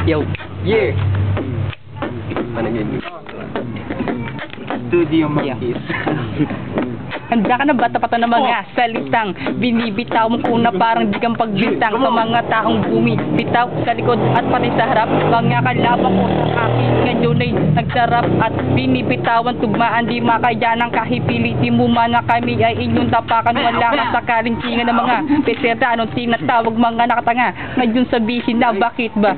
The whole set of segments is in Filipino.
Yo. Yeah. Panangin. Studio Monkeys. Handa ka na ba tapatan ng mga salitang binibitaw mo kuna parang di kang pagbintang sa mga taong bumibitaw sa likod at pati sa harap mga kalaban ko sa akin ngayon ay nagsarap at binibitawan tugmaan di makaya ng kahipiliti mo man na kami ay inyong tapakan wala kang sakaling tinga ng mga peseta anong tinatawag mga nakatanga ngayon sabihin na bakit ba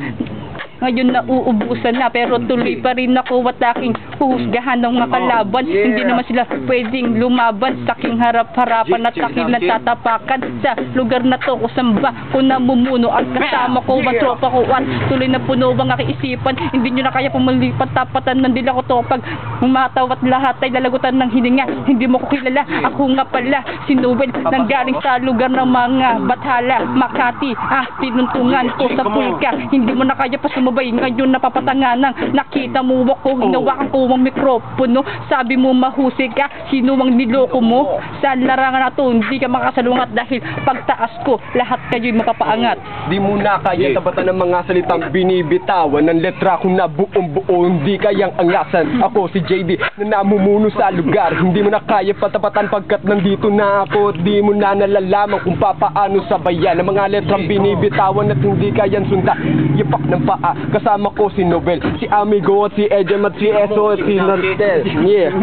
ngayon nauubusan na pero tuloy pa rin ako at aking huhusgahan ng mga kalaban. Hindi naman sila pwedeng lumaban sa aking harap-harapan at aking natatapakan sa lugar na to kusang ba kung namumuno at kasama ko ang tropa ko at tuloy na puno ang aking isipan. Hindi nyo na kaya pumalipat tapatan ng dila ko to pag umataw at lahat ay lalagutan ng hininga. Hindi mo ko kilala, ako nga pala si Noel nang galing sa lugar ng mga Bathala, Makati ang pinuntungan ko sa pulka. Hindi mo na kaya pa sumabay ngayon napapatanganang nakita mo ako hinawakan ko ang mikropono sabi mo mahusay ka sino ang niloko mo sa larangan na to hindi ka makasalungat dahil pagtaas ko lahat kayo'y mapapaangat Di mo na kaya tapatan ng mga salitang binibitawan ng letra kung na buong-buo hindi kayang angasan. Ako si JD na namumuno sa lugar. Hindi mo na kaya patapatan pagkat nandito na ako. Di mo na nalalaman kung papaano sabayan ng mga letrang binibitawan at hindi kayang sunda. Yapak ng paa kasama ko si Nobel, si Amigo at si Ejem at si Eso at si Nortel. Yeah.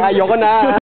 Ayoko na.